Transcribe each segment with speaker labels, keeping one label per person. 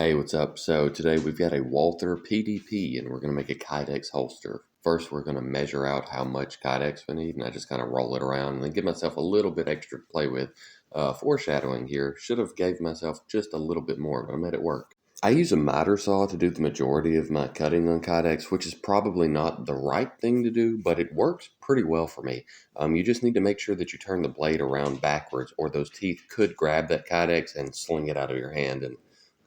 Speaker 1: Hey, what's up? So today we've got a Walther PDP and we're going to make a Kydex holster. First, we're going to measure out how much Kydex we need, and I just kind of roll it around and then give myself a little bit extra to play with. Foreshadowing here, should have gave myself just a little bit more, but I made it work. I use a miter saw to do the majority of my cutting on Kydex, which is probably not the right thing to do, but it works pretty well for me. You just need to make sure that you turn the blade around backwards, or those teeth could grab that Kydex and sling it out of your hand and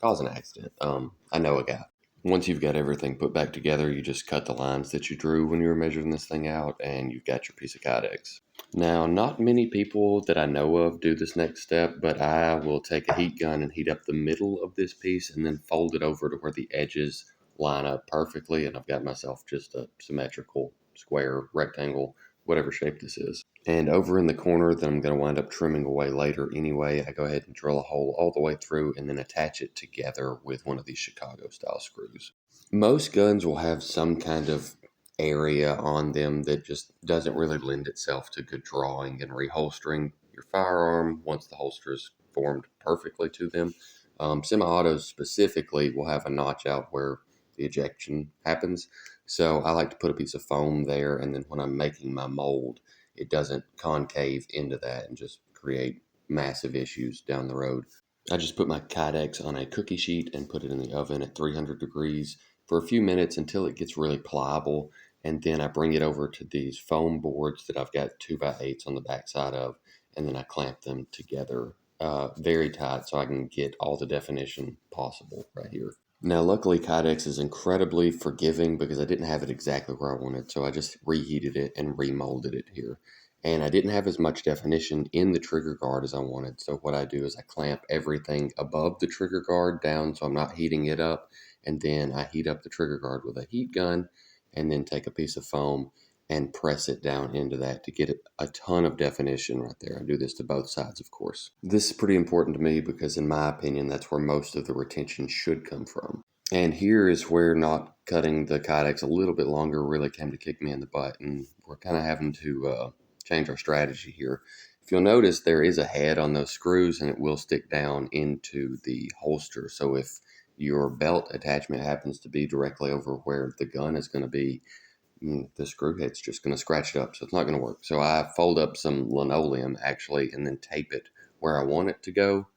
Speaker 1: cause an accident. I know a guy. Once you've got everything put back together, you just cut the lines that you drew when you were measuring this thing out, and you've got your piece of Kydex. Now, not many people that I know of do this next step, but I will take a heat gun and heat up the middle of this piece and then fold it over to where the edges line up perfectly, and I've got myself just a symmetrical square, rectangle, whatever shape this is. And over in the corner that I'm going to wind up trimming away later anyway, I go ahead and drill a hole all the way through and then attach it together with one of these Chicago style screws. Most guns will have some kind of area on them that just doesn't really lend itself to good drawing and reholstering your firearm once the holster is formed perfectly to them. Semi-autos specifically will have a notch out where the ejection happens. So I like to put a piece of foam there, and then when I'm making my mold, it doesn't concave into that and just create massive issues down the road. I just put my Kydex on a cookie sheet and put it in the oven at 300 degrees for a few minutes until it gets really pliable. And then I bring it over to these foam boards that I've got 2x8s on the backside of, and then I clamp them together very tight so I can get all the definition possible right here. Now, luckily, Kydex is incredibly forgiving because I didn't have it exactly where I wanted, so I just reheated it and remolded it here. And I didn't have as much definition in the trigger guard as I wanted, so what I do is I clamp everything above the trigger guard down so I'm not heating it up, and then I heat up the trigger guard with a heat gun, and then take a piece of foam and press it down into that to get a ton of definition right there. I do this to both sides, of course. This is pretty important to me because, in my opinion, that's where most of the retention should come from. And here is where not cutting the Kydex a little bit longer really came to kick me in the butt, and we're kind of having to change our strategy here. If you'll notice, there is a head on those screws, and it will stick down into the holster. So if your belt attachment happens to be directly over where the gun is going to be, the screw head's just going to scratch it up, so it's not going to work. So I fold up some linoleum actually and then tape it where I want it to go.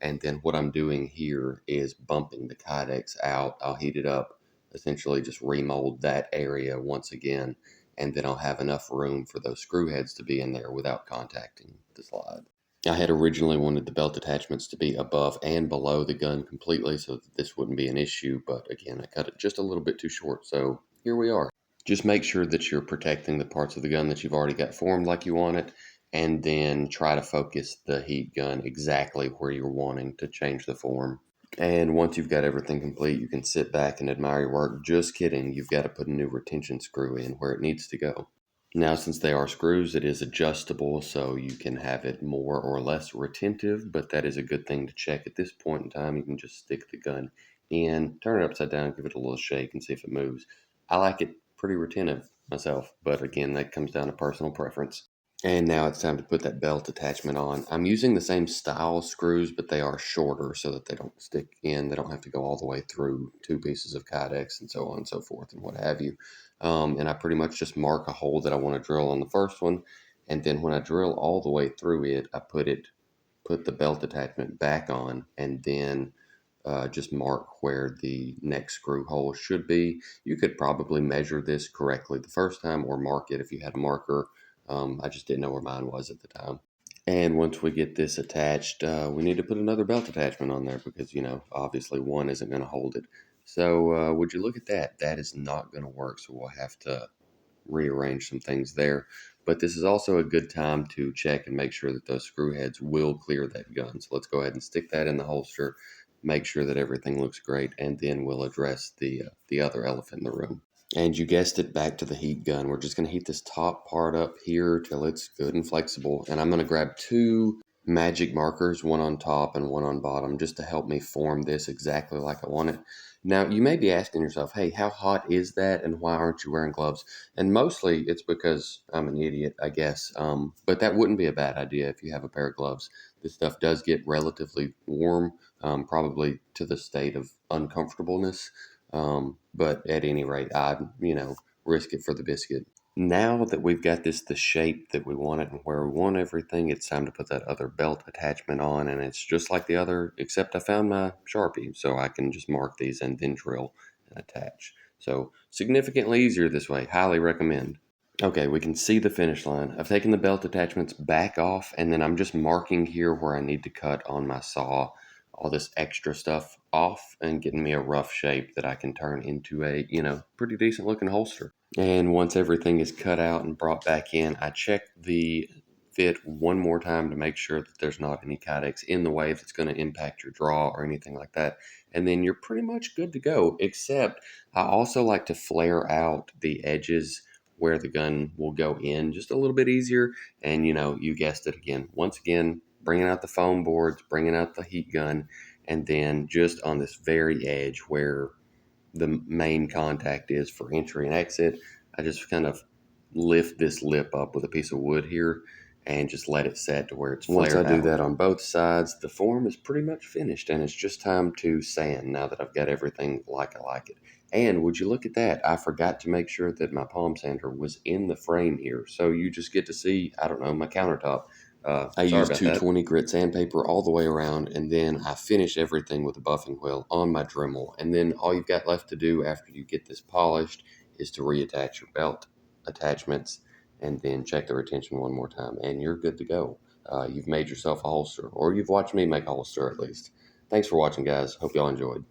Speaker 1: And then what I'm doing here is bumping the Kydex out. I'll heat it up, essentially just remold that area once again, and then I'll have enough room for those screw heads to be in there without contacting the slide. I had originally wanted the belt attachments to be above and below the gun completely so that this wouldn't be an issue, but again, I cut it just a little bit too short, so here we are. Just make sure that you're protecting the parts of the gun that you've already got formed like you want it, and then try to focus the heat gun exactly where you're wanting to change the form. And once you've got everything complete, you can sit back and admire your work. Just kidding, you've got to put a new retention screw in where it needs to go. Now, since they are screws, it is adjustable, so you can have it more or less retentive, but that is a good thing to check at this point in time. You can just stick the gun in, turn it upside down, give it a little shake, and see if it moves. I like it pretty retentive myself, but again, that comes down to personal preference. And now it's time to put that belt attachment on. I'm using the same style screws, but they are shorter so that they don't stick in. They don't have to go all the way through two pieces of Kydex and so on and so forth and what have you. And I pretty much just mark a hole that I want to drill on the first one. And then when I drill all the way through it, I put the belt attachment back on, and then just mark where the next screw hole should be. You could probably measure this correctly the first time or mark it if you had a marker. I just didn't know where mine was at the time. And once we get this attached, we need to put another belt attachment on there because, obviously one isn't going to hold it. So would you look at that? That is not going to work, so we'll have to rearrange some things there. But this is also a good time to check and make sure that those screw heads will clear that gun. So let's go ahead and stick that in the holster, make sure that everything looks great, and then we'll address the other elephant in the room. And you guessed it, back to the heat gun. We're just going to heat this top part up here till it's good and flexible. And I'm going to grab two magic markers, one on top and one on bottom, just to help me form this exactly like I want it. Now, you may be asking yourself, hey, how hot is that and why aren't you wearing gloves? And mostly it's because I'm an idiot, I guess. But that wouldn't be a bad idea if you have a pair of gloves. This stuff does get relatively warm probably to the state of uncomfortableness. But at any rate, I'd, risk it for the biscuit. Now that we've got this the shape that we want it and where we want everything, it's time to put that other belt attachment on, and it's just like the other, except I found my Sharpie, so I can just mark these and then drill and attach. So significantly easier this way. Highly recommend. Okay, we can see the finish line. I've taken the belt attachments back off, and then I'm just marking here where I need to cut on my saw all this extra stuff off and getting me a rough shape that I can turn into a, pretty decent looking holster. And once everything is cut out and brought back in, I check the fit one more time to make sure that there's not any Kydex in the way that's going to impact your draw or anything like that. And then you're pretty much good to go, except I also like to flare out the edges where the gun will go in just a little bit easier. And, you guessed it again. Once again, bringing out the foam boards, bringing out the heat gun, and then just on this very edge where the main contact is for entry and exit, I just kind of lift this lip up with a piece of wood here and just let it set to where it's flared out. Once I do that on both sides, the form is pretty much finished, and it's just time to sand now that I've got everything like I like it. And would you look at that, I forgot to make sure that my palm sander was in the frame here, so you just get to see, I don't know, my countertop. I use 220 grit sandpaper all the way around, and then I finish everything with a buffing wheel on my Dremel. And then all you've got left to do after you get this polished is to reattach your belt attachments and then check the retention one more time, and you're good to go. You've made yourself a holster, or you've watched me make a holster at least. Thanks for watching, guys. Hope y'all enjoyed.